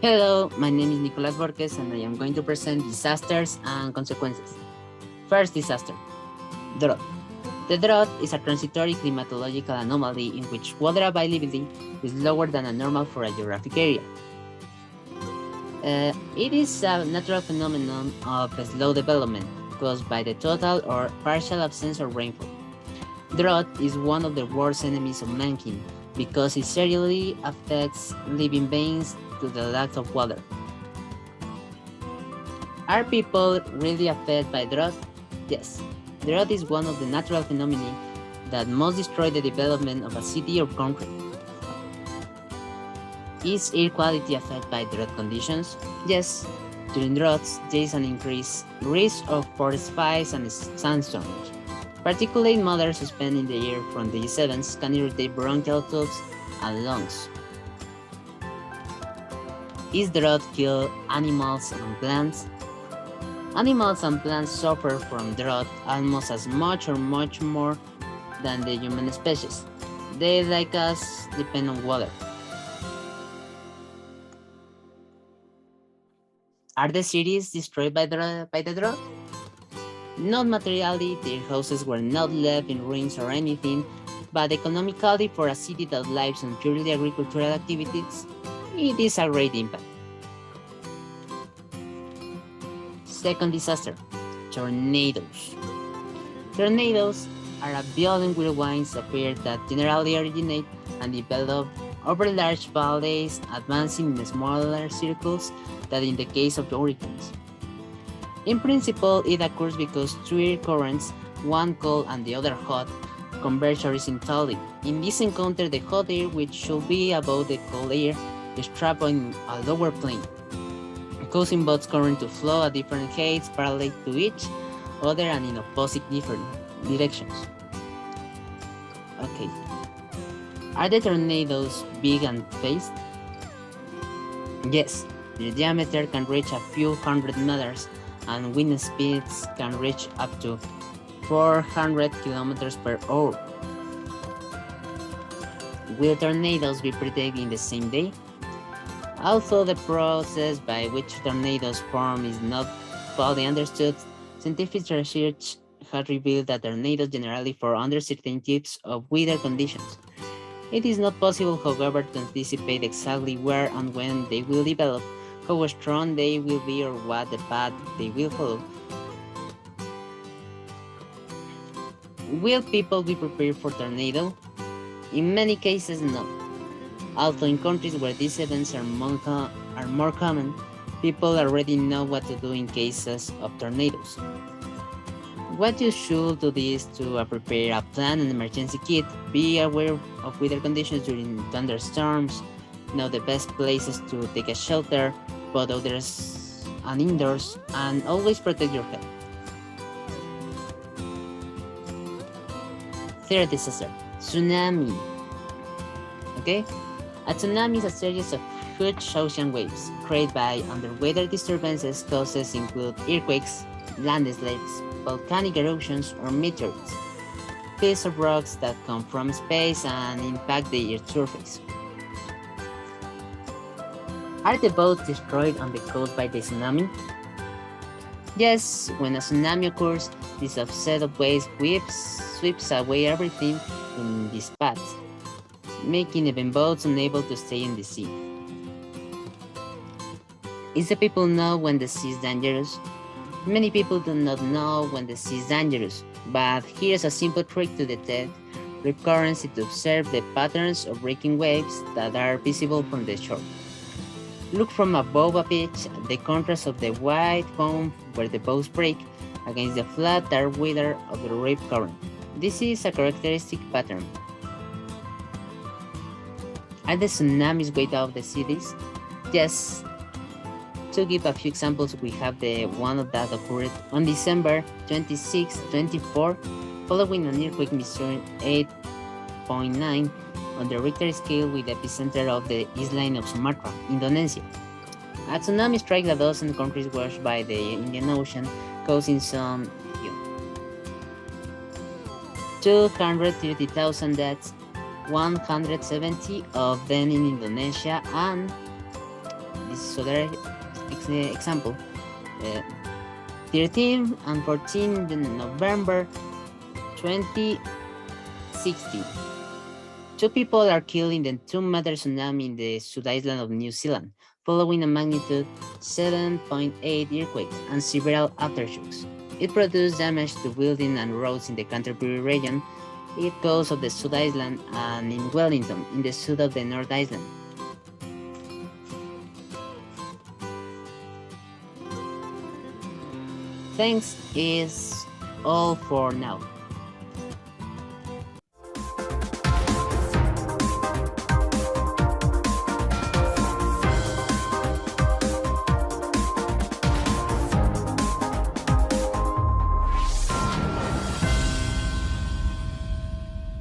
Hello, my name is Nicolás Bohorquez and I am going to present disasters and consequences. First disaster, drought. The drought is a transitory climatological anomaly in which water availability is lower than a normal for a geographic area. It is a natural phenomenon of slow development caused by the total or partial absence of rainfall. Drought is one of the worst enemies of mankind because it seriously affects living beings to the lack of water. Are people really affected by drought? Yes. Drought is one of the natural phenomena that must destroy the development of a city or country. Is air quality affected by drought conditions? Yes. During droughts, there is an increased risk of forest fires and sandstorms. Particulate matter suspended in the air from the G7s can irritate bronchial tubes and lungs. Is drought kill animals and plants? Animals and plants suffer from drought almost as much or much more than the human species. They, like us, depend on water. Are the cities destroyed by the drought? Not materially, their houses were not left in ruins or anything, but economically for a city that lives on purely agricultural activities, it is a great impact. Second disaster, tornadoes. Tornadoes are a violent whirlwinds of air that generally originate and develop over large valleys, advancing in smaller circles than in the case of hurricanes. In principle, it occurs because two air currents, one cold and the other hot, converge horizontally. In this encounter, the hot air, which should be above the cold air, is trapped on a lower plane, causing both currents to flow at different heights parallel to each other and in opposite different directions. Okay. Are the tornadoes big and fast? Yes, their diameter can reach a few hundred meters and wind speeds can reach up to 400 kilometers per hour. Will tornadoes be predicted in the same day? Although the process by which tornadoes form is not fully understood, scientific research has revealed that tornadoes generally form under certain types of weather conditions. It is not possible, however, to anticipate exactly where and when they will develop, how strong they will be, or what the path they will follow. Will people be prepared for tornado? In many cases, no. Although in countries where these events are more common, people already know what to do in cases of tornadoes. What you should do is to prepare a plan and emergency kit, be aware of weather conditions during thunderstorms, know the best places to take a shelter, both outdoors and indoors, and always protect your health. Third disaster, tsunami. Okay? A tsunami is a series of huge ocean waves created by underwater disturbances. Causes include earthquakes, landslides, volcanic eruptions, or meteorites, pieces of rocks that come from space and impact the Earth's surface. Are the boats destroyed on the coast by the tsunami? Yes, when a tsunami occurs, this offset of waves sweeps away everything in this path, making even boats unable to stay in the sea. Is the people know when the sea is dangerous? Many people do not know when the sea is dangerous, but here's a simple trick to detect recurrence to observe the patterns of breaking waves that are visible from the shore. Look from above a beach at the contrast of the white foam where the boats break against the flat dark water of the rip current. This is a characteristic pattern. Are the tsunamis way out of the cities? Yes. To give a few examples, we have the one that occurred on December 26, 24, following an earthquake measuring 8.9 on the Richter scale with the epicenter of the island of Sumatra, Indonesia. A tsunami struck a dozen countries washed by the Indian Ocean, causing some 230,000 deaths, 170 of them in Indonesia, and is other example. Uh, 13 and 14 November 2016. Two people are killed in the 2-meter tsunami in the South Island of New Zealand, following a magnitude 7.8 earthquake and several aftershocks. It produced damage to buildings and roads in the Canterbury region, east coast of the South Island, and in Wellington, in the south of the North Island. Thanks is all for now.